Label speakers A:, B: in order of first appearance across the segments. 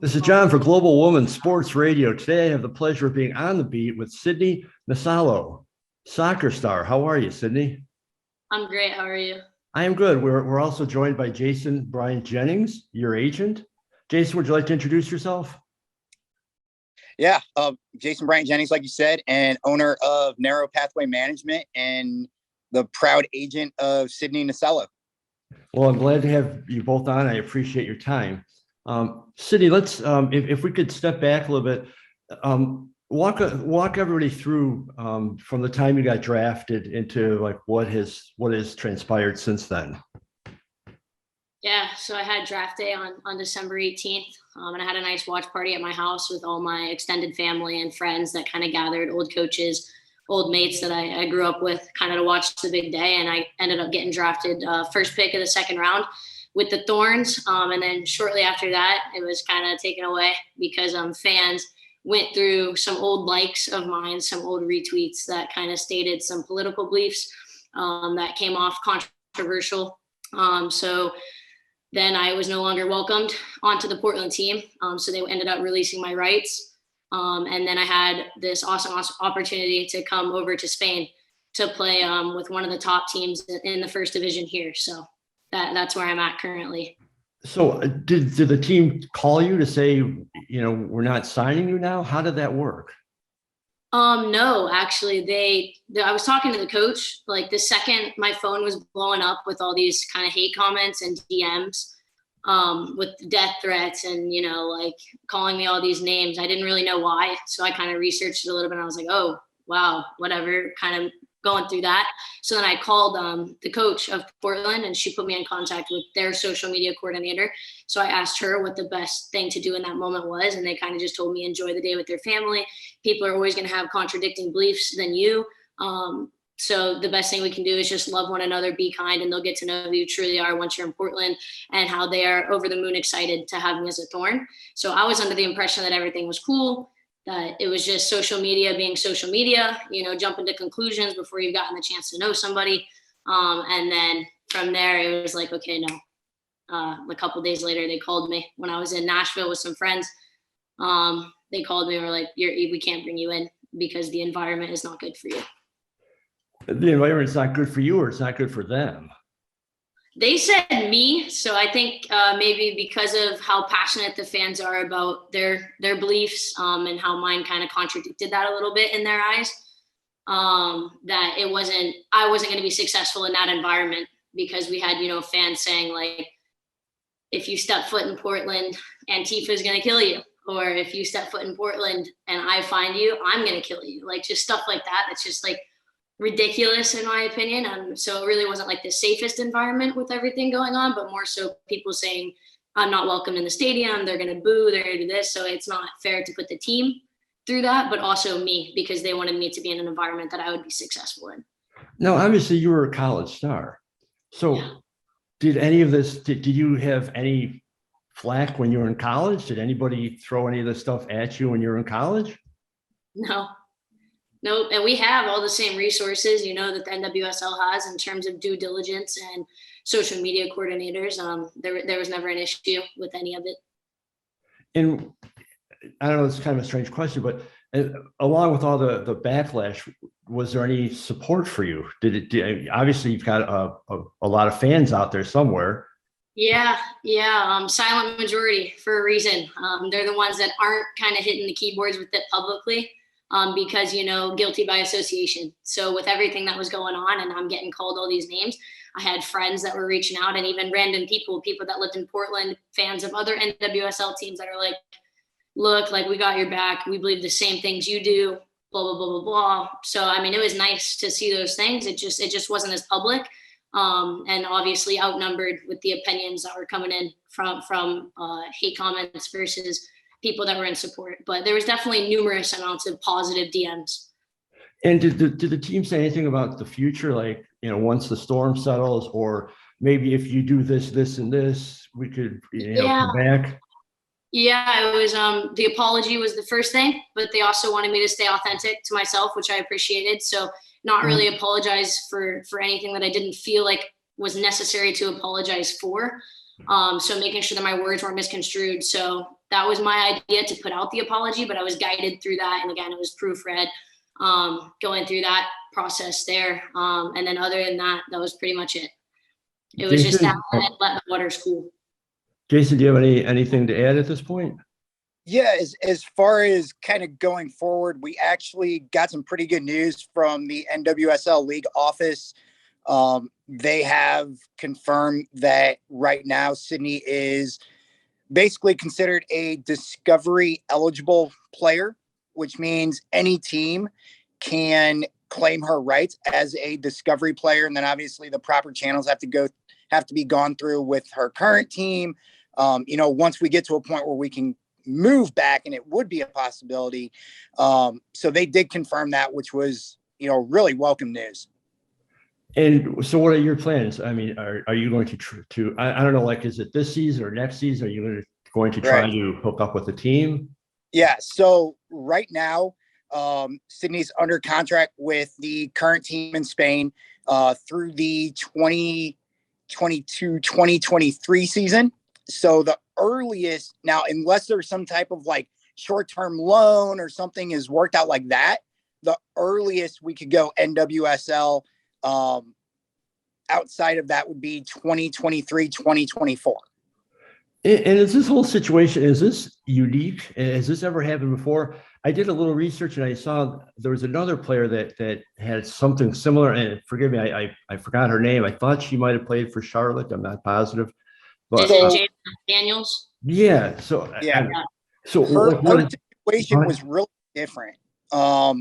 A: This is John for Global Woman Sports Radio. Today I have the pleasure of being on the beat with Sydny Nasello, soccer star. How are you, Sydney?
B: I'm great. How are you?
A: I am good. We're also joined by Jason Bryant Jennings, your agent. Jason, would you like to introduce yourself?
C: Yeah, Jason Bryant Jennings, like you said, and owner of Narrow Pathway Management and the proud agent of Sydny Nasello.
A: Well, I'm glad to have you both on. I appreciate your time. Sydney, let's if we could step back a little bit, walk everybody through from the time you got drafted into like what has transpired since then.
B: Yeah, so I had draft day on December 18th, and I had a nice watch party at my house with all my extended family and friends that kind of gathered, old coaches, old mates that I grew up with, kind of to watch the big day. And I ended up getting drafted first pick of the second round with the Thorns. And then shortly after that, it was kind of taken away because fans went through some old likes of mine, some old retweets that kind of stated some political beliefs that came off controversial. So then I was no longer welcomed onto the Portland team. So they ended up releasing my rights. And then I had this awesome opportunity to come over to Spain to play with one of the top teams in the first division here. So that's where I'm at currently.
A: So did the team call you to say, we're not signing you now? How did that work?
B: No, actually I was talking to the coach, like the second my phone was blowing up with all these kind of hate comments and DMs, with death threats and, like calling me all these names. I didn't really know why. So I kind of researched it a little bit and I was like, oh, wow, whatever, kind of going through that. So then I called the coach of Portland and she put me in contact with their social media coordinator. So I asked her what the best thing to do in that moment was. And they kind of just told me, enjoy the day with your family. People are always going to have contradicting beliefs than you. So the best thing we can do is just love one another, be kind, and they'll get to know who you truly are once you're in Portland and how they are over the moon excited to have me as a Thorn. So I was under the impression that everything was cool, that it was just social media being social media, jumping to conclusions before you've gotten the chance to know somebody. And then from there, it was like, okay, no. A couple of days later, they called me when I was in Nashville with some friends. They called me and were like, we can't bring you in because the environment is not good for you.
A: The environment's not good for you, or it's not good for them?
B: They said me. So I think maybe because of how passionate the fans are about their beliefs and how mine kind of contradicted that a little bit in their eyes, that I wasn't going to be successful in that environment because we had, fans saying like, if you step foot in Portland, Antifa is going to kill you. Or if you step foot in Portland and I find you, I'm going to kill you. Like just stuff like that. That's just like ridiculous in my opinion. So it really wasn't like the safest environment with everything going on, but more so people saying I'm not welcome in the stadium. They're going to boo, they're going to do this. So it's not fair to put the team through that, but also me, because they wanted me to be in an environment that I would be successful in.
A: Now, obviously you were a college star. So yeah. Did you have any flack when you were in college? Did anybody throw any of this stuff at you when you were in college?
B: No. And we have all the same resources, that the NWSL has in terms of due diligence and social media coordinators. There was never an issue with any of it.
A: And I don't know, it's kind of a strange question, but along with all the backlash, was there any support for you? Obviously you've got a lot of fans out there somewhere.
B: Yeah. Silent majority for a reason. They're the ones that aren't kind of hitting the keyboards with it publicly. Because, guilty by association. So with everything that was going on and I'm getting called all these names, I had friends that were reaching out and even random people that lived in Portland, fans of other NWSL teams that are like, look, like we got your back. We believe the same things you do, blah, blah, blah, blah, blah. So, I mean, it was nice to see those things. It just wasn't as public. And obviously outnumbered with the opinions that were coming in from hate comments versus people that were in support, but there was definitely numerous amounts of positive DMs.
A: And did the team say anything about the future? Like, once the storm settles, or maybe if you do this, and this, we could, come back.
B: Yeah, it was, the apology was the first thing, but they also wanted me to stay authentic to myself, which I appreciated. So not really apologize for anything that I didn't feel like was necessary to apologize for. So making sure that my words weren't misconstrued. So that was my idea to put out the apology, but I was guided through that. And again, it was proofread, going through that process there. And then other than that, that was pretty much it. It was just that let the waters cool.
A: Jason, do you have anything to add at this point?
C: Yeah, as far as kind of going forward, we actually got some pretty good news from the NWSL league office. They have confirmed that right now Sydney is basically considered a discovery eligible player, which means any team can claim her rights as a discovery player. And then obviously the proper channels have to be gone through with her current team. Once we get to a point where we can move back, and it would be a possibility. So they did confirm that, which was, really welcome news.
A: And so what are your plans? I mean, are you going to I don't know, like, is it this season or next season? Are you going to try to hook up with the team?
C: Yeah. So right now, Sydney's under contract with the current team in Spain through the 2022-2023 season. So the earliest now, unless there's some type of like short-term loan or something is worked out like that, the earliest we could go NWSL outside of that would be 2023, 2024.
A: And is this whole situation, is this unique? Has this ever happened before? I did a little research and I saw there was another player that had something similar. And forgive me, I forgot her name. I thought she might have played for Charlotte. I'm not positive. But,
B: Is it James Daniels?
A: Yeah. So
C: yeah.
A: So
C: her situation was really different. A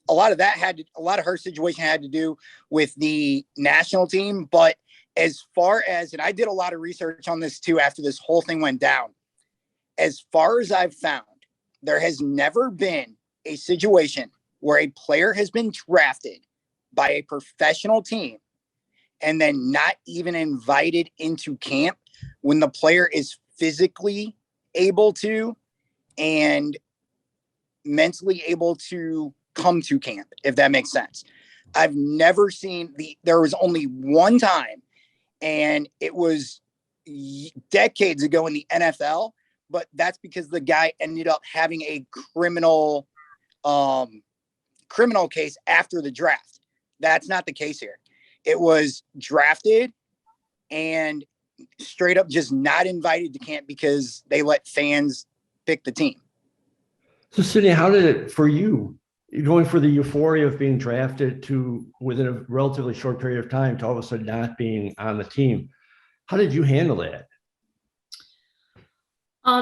C: lot of her situation had to do with the national team, but as far as, and I did a lot of research on this too after this whole thing went down, as far as I've found, there has never been a situation where a player has been drafted by a professional team and then not even invited into camp when the player is physically able to and mentally able to come to camp, if that makes sense. I've never seen there was only one time, and it was decades ago in the NFL, but that's because the guy ended up having a criminal case after the draft. That's not the case here. It was drafted and straight up just not invited to camp because they let fans pick the team.
A: So Sydney, how did it for you, going for the euphoria of being drafted to within a relatively short period of time to all of a sudden not being on the team? How did you handle that?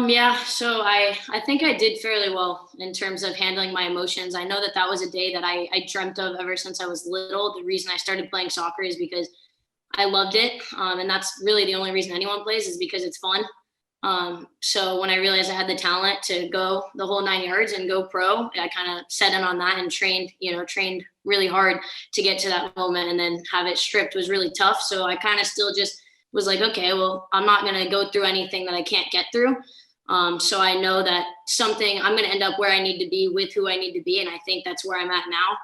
B: Yeah, so I think I did fairly well in terms of handling my emotions. I know that was a day that I dreamt of ever since I was little. The reason I started playing soccer is because I loved it. And that's really the only reason anyone plays, is because it's fun. So when I realized I had the talent to go the whole 9 yards and go pro, I kind of set in on that and trained really hard to get to that moment, and then have it stripped was really tough. So I kind of still just was like, okay, well, I'm not going to go through anything that I can't get through. So I know that I'm going to end up where I need to be with who I need to be. And I think that's where I'm at now.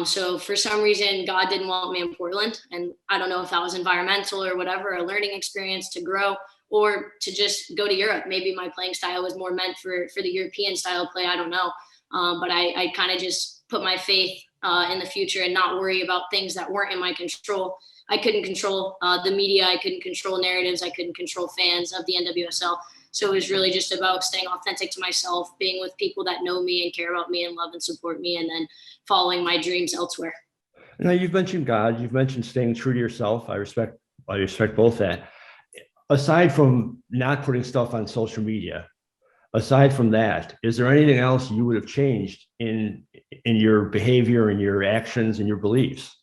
B: So for some reason, God didn't want me in Portland. And I don't know if that was environmental or whatever, a learning experience to grow, or to just go to Europe. Maybe my playing style was more meant for the European style of play. I don't know. But I kind of just put my faith in the future and not worry about things that weren't in my control. I couldn't control the media. I couldn't control narratives. I couldn't control fans of the NWSL. So it was really just about staying authentic to myself, being with people that know me and care about me and love and support me, and then following my dreams elsewhere.
A: Now, you've mentioned God, you've mentioned staying true to yourself. I respect both that. Aside from not putting stuff on social media, aside from that, is there anything else you would have changed in your behavior and your actions and your beliefs?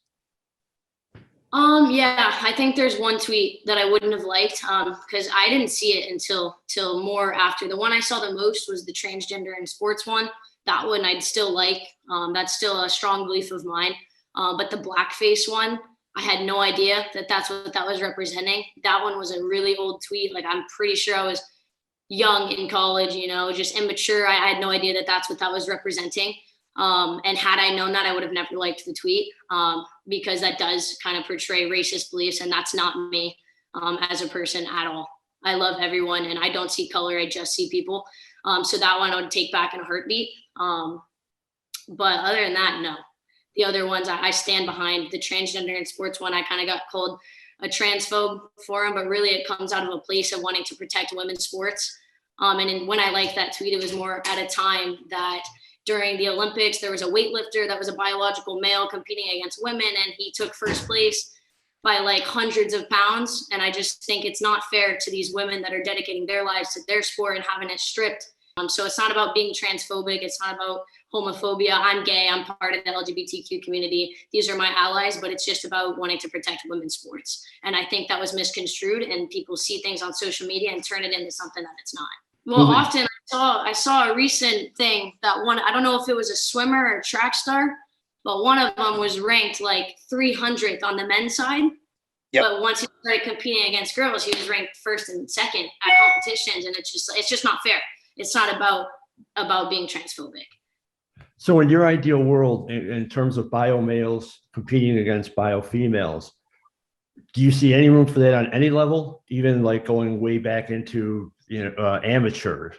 B: Yeah, I think there's one tweet that I wouldn't have liked, because I didn't see it until more after. The one I saw the most was the transgender in sports one. That one I'd still like. That's still a strong belief of mine. But the blackface one, I had no idea that that's what that was representing. That one was a really old tweet. Like, I'm pretty sure I was young in college, just immature. I had no idea that that's what that was representing. And had I known that, I would have never liked the tweet, because that does kind of portray racist beliefs, and that's not me as a person at all. I love everyone, and I don't see color. I just see people. So that one I would take back in a heartbeat. But other than that, no. The other ones I stand behind. The transgender in sports one, I kind of got called a transphobe for them, but really it comes out of a place of wanting to protect women's sports. When I liked that tweet, it was more at a time that during the Olympics, there was a weightlifter that was a biological male competing against women, and he took first place by like hundreds of pounds. And I just think it's not fair to these women that are dedicating their lives to their sport and having it stripped. So it's not about being transphobic. It's not about homophobia. I'm gay. I'm part of the LGBTQ community. These are my allies, but it's just about wanting to protect women's sports. And I think that was misconstrued, and people see things on social media and turn it into something that it's not. Well, often I saw a recent thing that one, I don't know if it was a swimmer or a track star, but one of them was ranked like 300th on the men's side. Yep. But once he started competing against girls, he was ranked first and second at competitions. And it's just not fair. It's not about being transphobic.
A: So in your ideal world, in terms of bio males competing against bio females, do you see any room for that on any level, even like going way back into, amateur?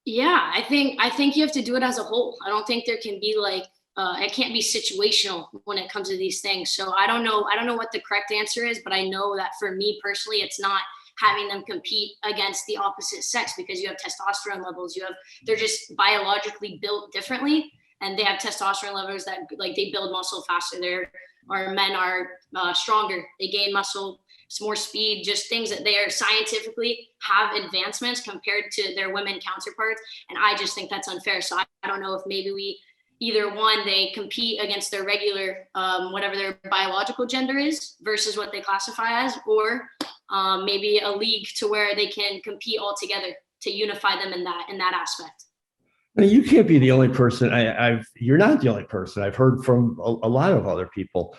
B: Yeah, I think you have to do it as a whole. I don't think there can be like, it can't be situational when it comes to these things. So I don't know what the correct answer is, but I know that for me personally, it's not having them compete against the opposite sex, because you have testosterone levels, they're just biologically built differently, and they have testosterone levels that like they build muscle faster. Our men are stronger, they gain muscle, it's more speed, just things that they are scientifically have advancements compared to their women counterparts. And I just think that's unfair. So I don't know if maybe either one, they compete against their regular, whatever their biological gender is versus what they classify as, or maybe a league to where they can compete all together to unify them in that aspect.
A: I mean, you can't be the only person. You're not the only person. I've heard from a lot of other people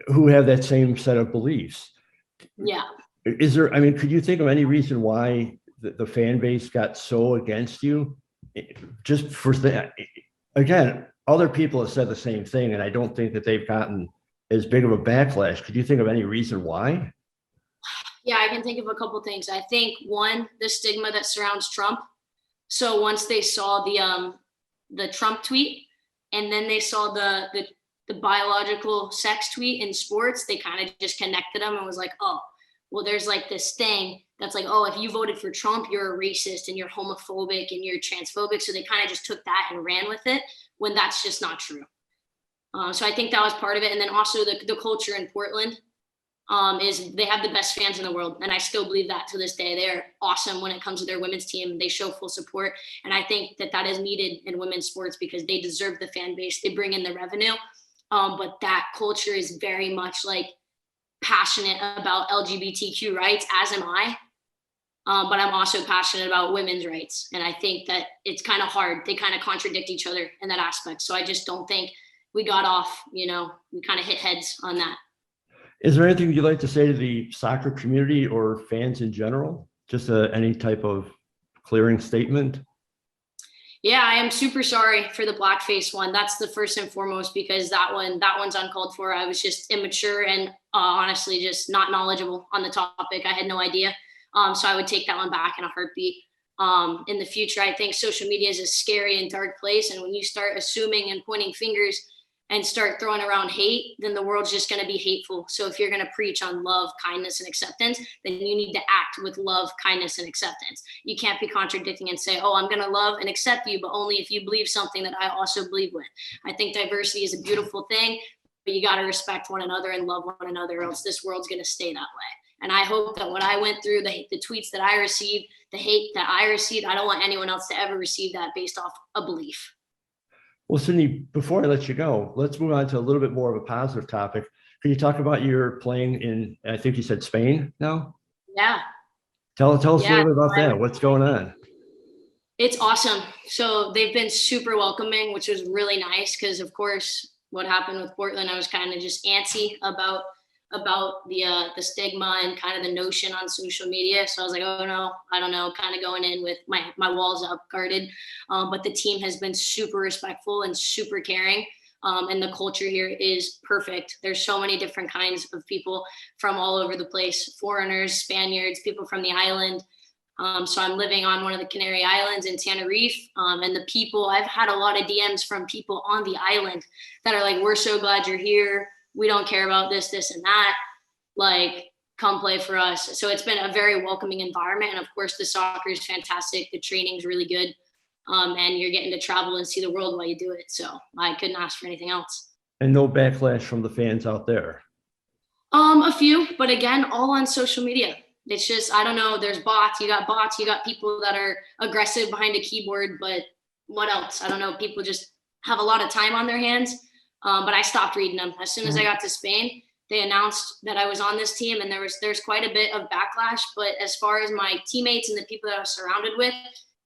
A: who have that same set of beliefs.
B: Yeah.
A: Could you think of any reason why the fan base got so against you? Just for that, again, other people have said the same thing, and I don't think that they've gotten as big of a backlash. Could you think of any reason why?
B: Yeah, I can think of a couple things. I think one, the stigma that surrounds Trump. So once they saw the Trump tweet, and then they saw the biological sex tweet in sports, they kind of just connected them and was like, oh, well, there's like this thing that's like, oh, if you voted for Trump, you're a racist and you're homophobic and you're transphobic. So they kind of just took that and ran with it, when that's just not true. So I think that was part of it. And then also the culture in Portland is they have the best fans in the world. And I still believe that to this day. They're awesome when it comes to their women's team. They show full support. And I think that is needed in women's sports because they deserve the fan base. They bring in the revenue. But that culture is very much like passionate about LGBTQ rights, as am I. But I'm also passionate about women's rights. And I think that it's kind of hard. They kind of contradict each other in that aspect. So I just don't think we got off, we kind of hit heads on that.
A: Is there anything you'd like to say to the soccer community or fans in general? Just any type of clearing statement?
B: Yeah, I am super sorry for the blackface one. That's the first and foremost, because that one's uncalled for. I was just immature and honestly just not knowledgeable on the topic. I had no idea. So I would take that one back in a heartbeat. In the future, I think social media is a scary and dark place. And when you start assuming and pointing fingers and start throwing around hate, then the world's just going to be hateful. So if you're going to preach on love, kindness, and acceptance, then you need to act with love, kindness, and acceptance. You can't be contradicting and say, oh, I'm going to love and accept you, but only if you believe something that I also believe with. I think diversity is a beautiful thing, but you got to respect one another and love one another, or else this world's going to stay that way. And I hope that what I went through, the tweets that I received, the hate that I received, I don't want anyone else to ever receive that based off a belief.
A: Well, Sydney, before I let you go, let's move on to a little bit more of a positive topic. Can you talk about your playing in, I think you said Spain now?
B: Yeah.
A: Tell us a little bit about that. What's going on? It's
B: awesome. So they've been super welcoming, which was really nice because, of course, what happened with Portland, I was kind of just antsy about the stigma and kind of the notion on social media. So I was like, oh no, I don't know, kind of going in with my walls up guarded. But the team has been super respectful and super caring. And the culture here is perfect. There's so many different kinds of people from all over the place, foreigners, Spaniards, people from the island. So I'm living on one of the Canary Islands in Tenerife. And the people, I've had a lot of DMs from people on the island that are like, we're so glad you're here. We don't care about this, this, and that. Like, come play for us. So it's been a very welcoming environment. And of course, the soccer is fantastic. The training's really good. And you're getting to travel and see the world while you do it. So I couldn't ask for anything else.
A: And no backlash from the fans out there.
B: A few, but again, all on social media. It's just, I don't know, there's bots, you got people that are aggressive behind a keyboard, but what else? I don't know. People just have a lot of time on their hands. But I stopped reading them. As soon as I got to Spain, they announced that I was on this team, and there's quite a bit of backlash. But as far as my teammates and the people that I was surrounded with,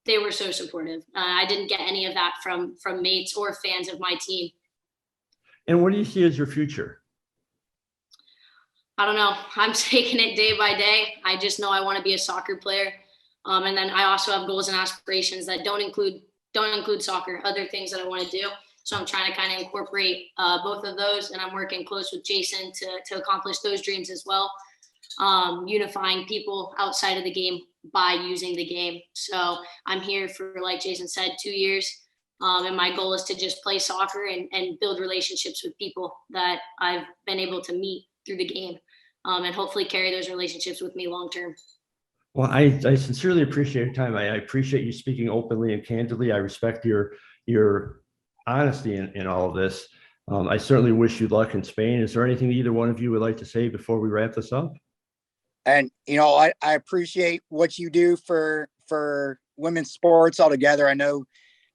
B: they were so supportive. I didn't get any of that from mates or fans of my team.
A: And what do you see as your future?
B: I don't know. I'm taking it day by day. I just know I want to be a soccer player. And then I also have goals and aspirations that don't include soccer, other things that I want to do. So I'm trying to kind of incorporate both of those. And I'm working close with Jason to accomplish those dreams as well. Unifying people outside of the game by using the game. So I'm here for, like Jason said, 2 years. And my goal is to just play soccer and build relationships with people that I've been able to meet through the game, and hopefully carry those relationships with me long term.
A: Well, I sincerely appreciate your time. I appreciate you speaking openly and candidly. I respect your honesty in all of this. I certainly wish you luck in Spain. Is there anything either one of you would like to say before we wrap this up?
C: And, I appreciate what you do for women's sports altogether. I know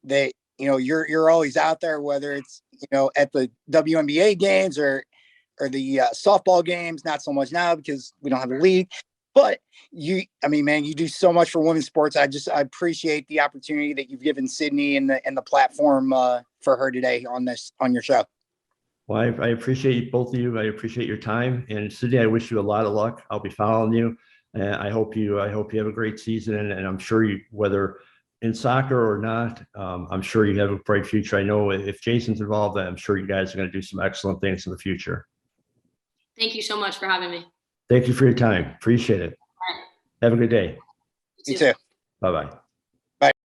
C: that, you're always out there, whether it's, at the WNBA games or the softball games, not so much now because we don't have a league, but you do so much for women's sports. I appreciate the opportunity that you've given Sydney and the platform for her today on your show.
A: Well, I appreciate both of you. I appreciate your time. And Sydney, I wish you a lot of luck. I'll be following you. And I hope you have a great season. And I'm sure whether in soccer or not, I'm sure you have a bright future. I know if Jason's involved, I'm sure you guys are going to do some excellent things in the future.
B: Thank you so much for having me.
A: Thank you for your time. Appreciate it.
B: All right.
A: Have a good day.
C: You too.
A: Bye-bye.